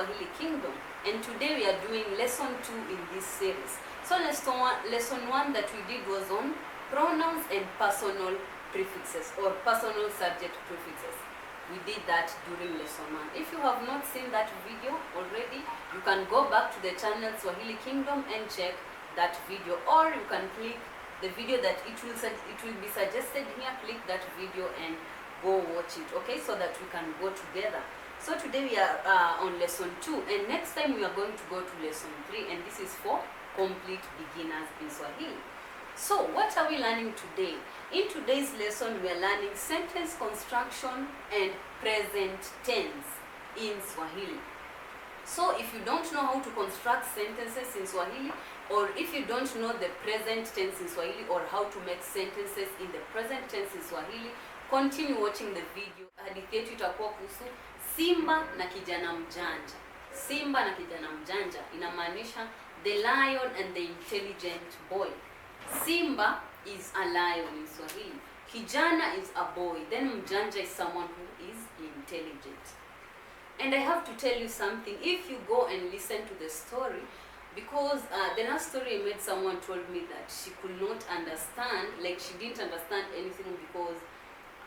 Swahili Kingdom, and today we are doing lesson 2 in this series. So lesson 1 that we did was on pronouns and personal prefixes or personal subject prefixes. We did that during lesson 1. If you have not seen that video already, you can go back to the channel Swahili Kingdom and check that video, or you can click the video that it will be suggested here. Click that video and go watch it, okay, so that we can go together. So today we are on lesson 2, and next time we are going to go to lesson 3, and this is for complete beginners in Swahili. So what are we learning today? In today's lesson we are learning sentence construction and present tense in Swahili. So if you don't know how to construct sentences in Swahili, or if you don't know the present tense in Swahili, or how to make sentences in the present tense in Swahili, continue watching the video. Hadithi yetu itakuwa kuhusu Simba na kijana mjanja. Simba na kijana mjanja inamaanisha the lion and the intelligent boy. Simba is a lion in Swahili. Kijana is a boy. Then mjanja is someone who is intelligent. And I have to tell you something. If you go and listen to the story, because the last story I made, someone told me that she could not understand, like she didn't understand anything because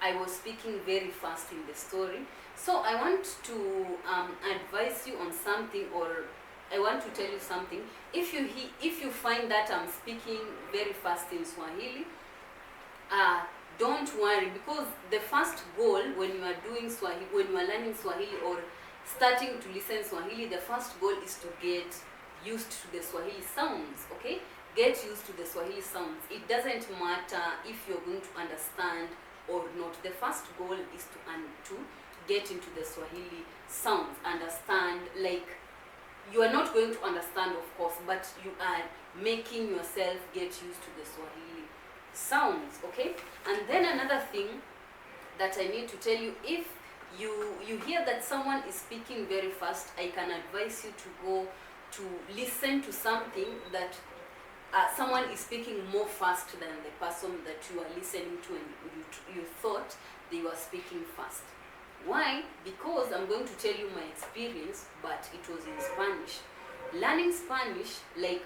I was speaking very fast in the story. So I want to advise you on something, or I want to tell you something. If you find that I'm speaking very fast in Swahili, don't worry, because the first goal when you are doing Swahili, when you are learning Swahili or starting to listen Swahili, the first goal is to get used to the Swahili sounds, okay? Get used to the Swahili sounds. It doesn't matter if you're going to understand or not. The first goal is to get into the Swahili sounds, understand. Like, you are not going to understand, of course, but you are making yourself get used to the Swahili sounds, okay? And then another thing that I need to tell you, if you hear that someone is speaking very fast, I can advise you to go to listen to something that someone is speaking more fast than the person that you are listening to, and you thought they were speaking fast. Why? Because I'm going to tell you my experience, but it was in Spanish. Learning Spanish, like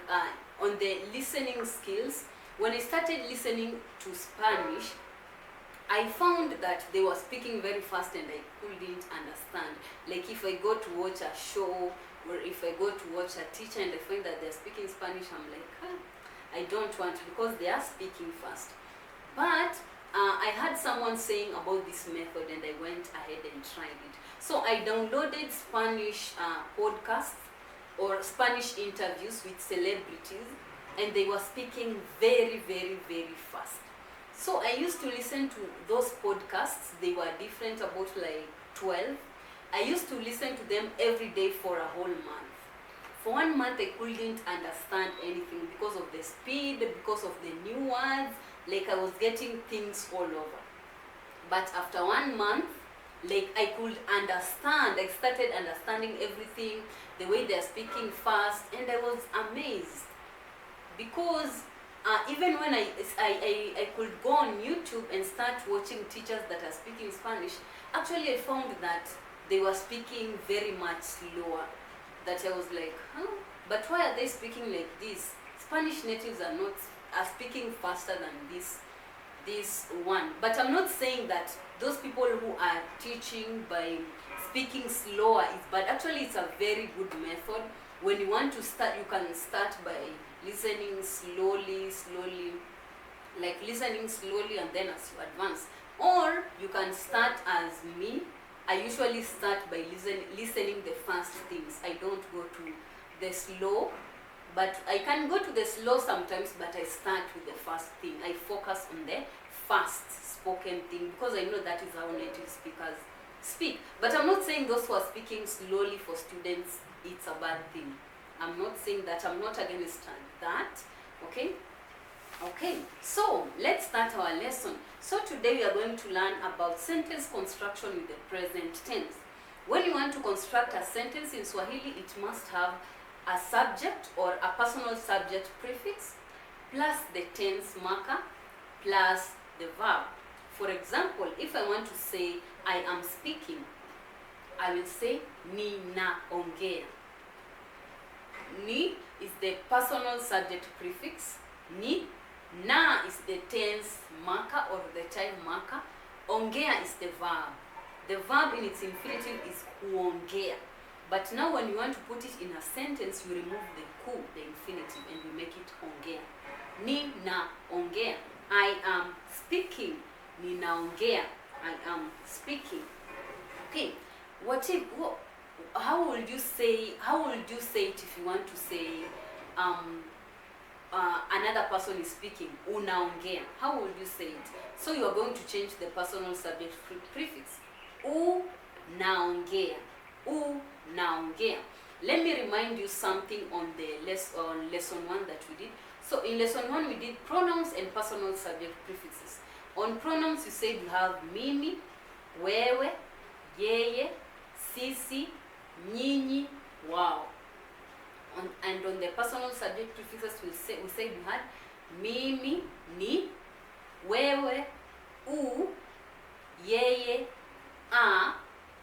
on the listening skills, when I started listening to Spanish, I found that they were speaking very fast and I couldn't understand. Like if I go to watch a show, or if I go to watch a teacher and I find that they're speaking Spanish, I'm like, I don't want to, because they are speaking fast. But I had someone saying about this method and I went ahead and tried it. So I downloaded Spanish podcasts or Spanish interviews with celebrities, and they were speaking very, very, very fast. So I used to listen to those podcasts. They were different, about like 12. I used to listen to them every day for a whole month. For 1 month I couldn't understand anything because of the speed, because of the new words. Like I was getting things all over. But after 1 month, like I could understand. I started understanding everything, the way they're speaking fast, and I was amazed. Because even when I could go on YouTube and start watching teachers that are speaking Spanish, actually I found that they were speaking very much slower. That I was like, but why are they speaking like this? Spanish natives are speaking faster than this one. But I'm not saying that those people who are teaching by speaking slower is bad. Actually, it's a very good method. When you want to start, you can start by listening slowly, like listening slowly, and then as you advance. Or you can start as me. I usually start by listening the fast things. I don't go to the slow, but I can go to the slow sometimes, but I start with the fast thing. I focus on the fast spoken thing because I know that is how native speakers speak. But I'm not saying those who are speaking slowly for students, it's a bad thing. I'm not saying that. I'm not against that, okay? Okay, so let's start our lesson. So today we are going to learn about sentence construction with the present tense. When you want to construct a sentence in Swahili, it must have a subject or a personal subject prefix plus the tense marker plus the verb. For example, if I want to say I am speaking, I will say ninaongea. Ni is the personal subject prefix. Ni. Na is the tense marker or the time marker. Ongea is the verb. The verb in its infinitive is kuongea. But now when you want to put it in a sentence, you remove the ku, the infinitive, and you make it ongea. Ninaongea. I am speaking. Ninaongea. I am speaking. Okay. How would you say it if you want to say another person is speaking? Unaongea. How would you say it? So you are going to change the personal subject prefix. Unaongea. Unaongea. Let me remind you something on the lesson 1 that we did. So in lesson 1 we did pronouns and personal subject prefixes. On pronouns you said you have mimi, wewe, yeye, sisi, nyinyi, wao. And on the personal subject prefixes we said you had mimi, ni, wewe, u, yeye, a,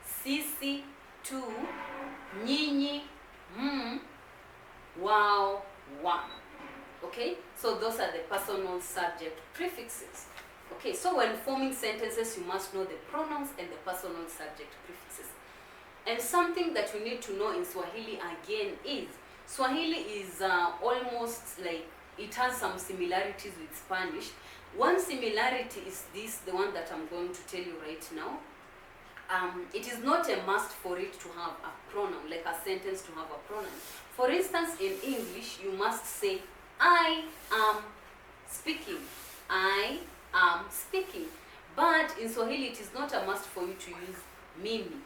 sisi, tu, nyinyi, wao, wa. Okay, so those are the personal subject prefixes. Okay, so when forming sentences you must know the pronouns and the personal subject prefixes. And something that you need to know in Swahili again is Swahili is almost like it has some similarities with Spanish. One similarity is this, the one that I'm going to tell you right now. It is not a must for it to have a pronoun, like a sentence to have a pronoun. For instance, in English, you must say, I am speaking. I am speaking. But in Swahili, it is not a must for you to use mimi.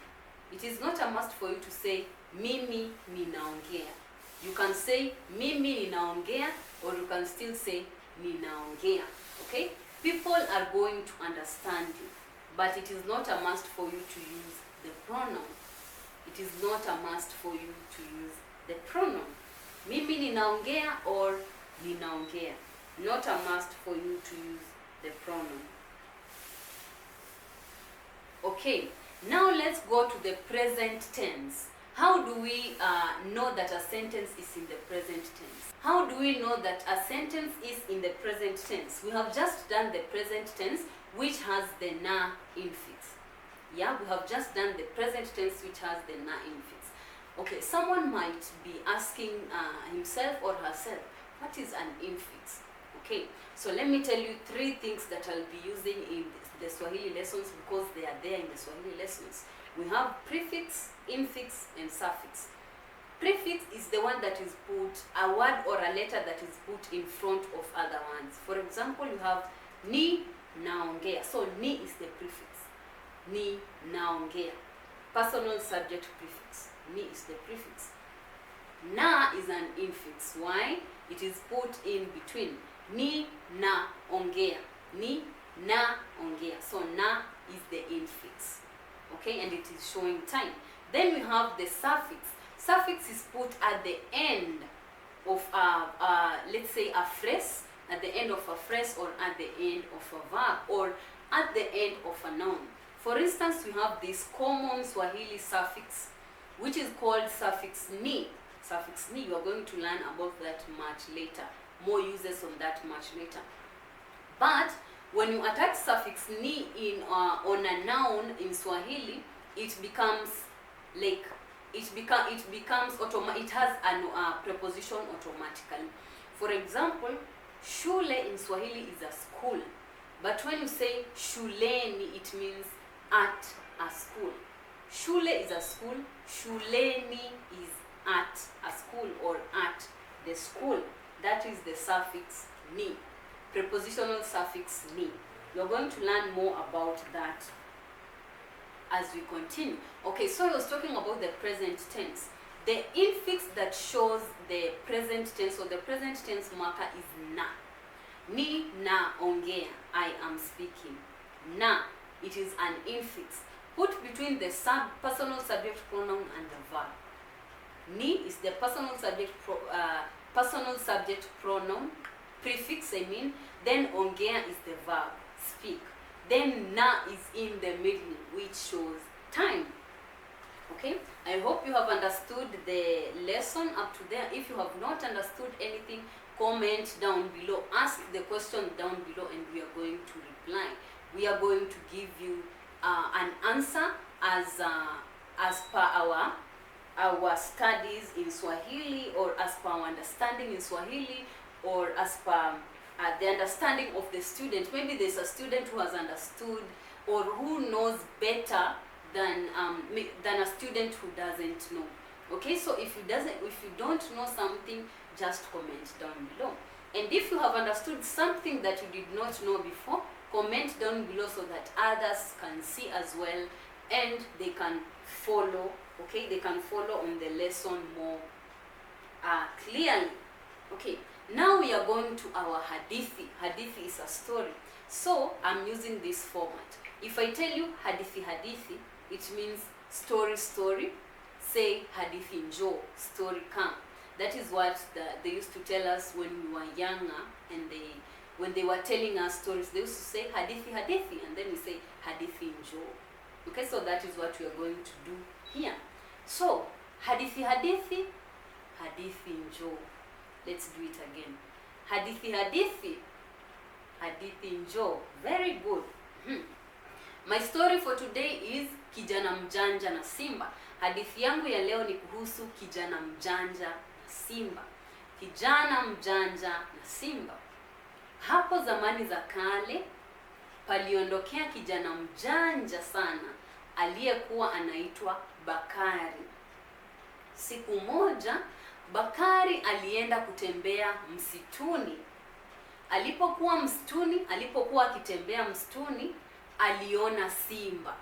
It is not a must for you to say, mimi ninaongea. You can say, mimi ninaongea, or you can still say, ninaongea. Okay? People are going to understand you. But it is not a must for you to use the pronoun. It is not a must for you to use the pronoun. Mimi ninaongea or ninaongea. Not a must for you to use the pronoun. Okay, now let's go to the present tense. How do we know that a sentence is in the present tense? How do we know that a sentence is in the present tense? We have just done the present tense, which has the na infix. Yeah, we have just done the present tense, which has the na infix. Okay, someone might be asking himself or herself, what is an infix? Okay, so let me tell you 3 things that I'll be using in the Swahili lessons because they are there in the Swahili lessons. We have prefix, infix, and suffix. Prefix is the one that is put, a word or a letter that is put in front of other ones. For example, you have ni naongea. So ni is the prefix. Ni naongea. Personal subject prefix. Ni is the prefix. Na is an infix. Why? It is put in between. Ni na ongea. Ni na ongea. So na is the infix. Okay, and it is showing time. Then we have the suffix. Suffix is put at the end of let's say a phrase, at the end of a phrase, or at the end of a verb, or at the end of a noun. For instance, we have this common Swahili suffix, which is called suffix ni. Suffix ni, you are going to learn about that much later. More uses on that much later. But when you attach suffix ni in on a noun in Swahili, it becomes like it has a preposition automatically. For example, shule in Swahili is a school, but when you say shuleni, it means at a school. Shule is a school, shuleni is at a school or at the school. That is the suffix ni, prepositional suffix ni. You're going to learn more about that as we continue. Okay, so I was talking about the present tense. The infix that shows the present tense or the present tense marker is na. Ni na ongea, I am speaking. Na, it is an infix put between the personal subject pronoun and the verb. Ni is the personal subject pronoun, prefix I mean, then ongea is the verb, speak. Then na is in the middle, which shows time. Okay, I hope you have understood the lesson up to there. If you have not understood anything, comment down below, ask the question down below, and we are going to reply. We are going to give you an answer as per our studies in Swahili, or as per our understanding in Swahili, or as per the understanding of the student. Maybe there's a student who has understood or who knows better than a student who doesn't know. Okay, so if you don't know something, just comment down below. And if you have understood something that you did not know before, comment down below so that others can see as well, and they can follow. Okay, they can follow on the lesson more clearly. Okay, now we are going to our hadithi. Hadithi is a story, so I'm using this format. If I tell you hadithi hadithi, it means story story. Say hadithi njo, story come. That is what they used to tell us when we were younger, and when they were telling us stories, they used to say hadithi hadithi, and then we say hadithi njo. Okay, so that is what we are going to do here. So hadithi hadithi, hadithi njo. Let's do it again. Hadithi hadithi, hadithi njo. Very good. My story for today is kijana mjanja na simba. Hadithi yangu ya leo ni kuhusu kijana mjanja na simba. Kijana mjanja na simba. Hapo zamani za kale paliondokea kijana mjanja sana aliyekuwa anaitwa Bakari. Siku moja Bakari alienda kutembea msituni. Alipokuwa akitembea msituni, aliona simba.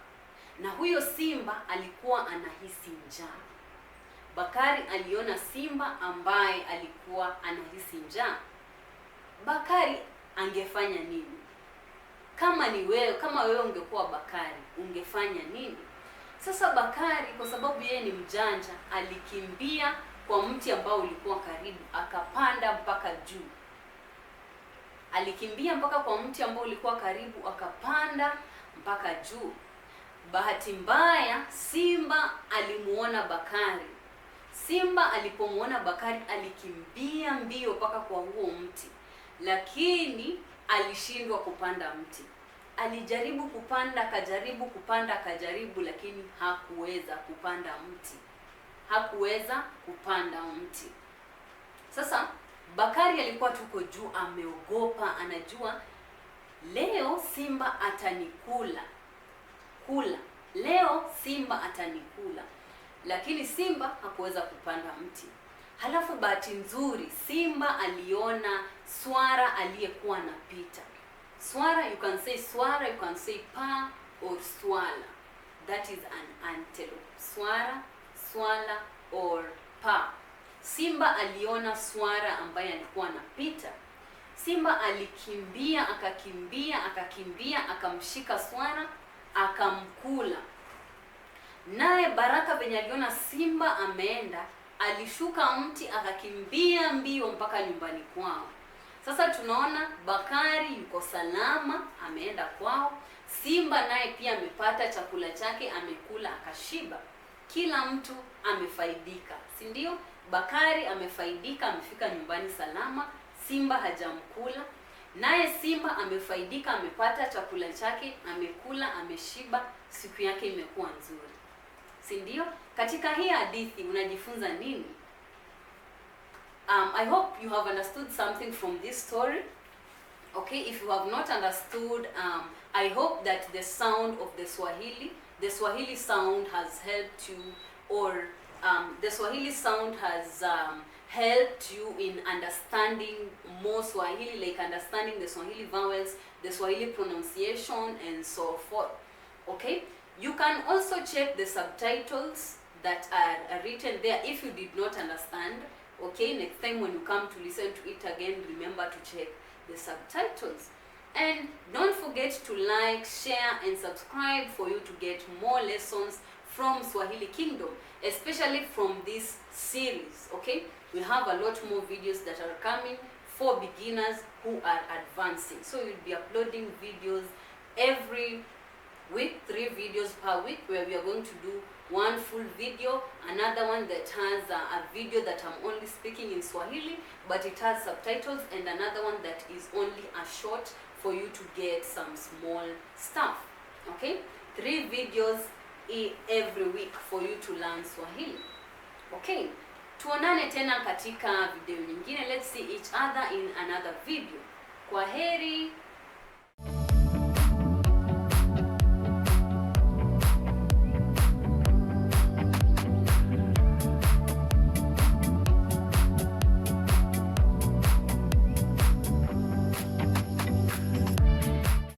Na huyo simba alikuwa anahisi njaa. Bakari aliona simba ambaye alikuwa anahisi njaa. Bakari angefanya nini? Kama wewe ungekuwa Bakari, ungefanya nini? Sasa Bakari, kwa sababu yeye ni mjanja, alikimbia kwa mti ambao ulikuwa karibu, akapanda mpaka juu. Alikimbia mpaka kwa mti ambao ulikuwa karibu, akapanda mpaka juu. Bahati mbaya, simba alimuona Bakari. Simba alipomuona Bakari, alikimbia mbio mpaka kwa huo mti, lakini alishindwa kupanda mti. Alijaribu kupanda, akajaribu, lakini hakuweza kupanda mti. Sasa Bakari alikuwa tuko juu, ameogopa, anajua leo simba atanikula. Leo simba atanikula. Lakini simba hakuweza kupanda mti. Halafu bahati nzuri, simba aliona swara aliyekuwa anapita. Swara, you can say swara, you can say pa or swala. That is an antelope. Swara, swala or pa. Simba aliona swara ambaye alikuwa anapita. Simba alikimbia, akakimbia, akamshika swara, akamkula. Naye Baraka venye aliona simba ameenda, alishuka mti, akakimbia mbio mpaka nyumbani kwao. Sasa tunaona Bakari yuko salama, ameenda kwao. Simba naye pia amepata chakula chake, amekula, akashiba. Kila mtu amefaidika, si ndio? Bakari amefaidika, amefika nyumbani salama, simba hajamkula. Naye simba amefaidika, amepata chakula chake, amekula, ameshiba, siku yake imekuwa nzuri. Si ndio? Katika hii hadithi unajifunza nini? I hope you have understood something from this story. Okay, if you have not understood, I hope that the sound of the Swahili sound has helped you, or the Swahili sound has helped you in understanding more Swahili, like understanding the Swahili vowels, the Swahili pronunciation, and so forth. Okay, you can also check the subtitles that are written there if you did not understand. Okay, next time when you come to listen to it again, remember to check the subtitles. And don't forget to like, share, and subscribe for you to get more lessons from Swahili Kingdom, especially from this series. Okay, we have a lot more videos that are coming for beginners who are advancing. So we'll be uploading videos every week, 3 videos per week, where we are going to do one full video, another one that has a video that I'm only speaking in Swahili but it has subtitles, and another one that is only a short for you to get some small stuff. Okay, 3 videos every week for you to learn Swahili. Okay, tuonane tena katika video nyingine. Let's see each other in another video. Kwaheri.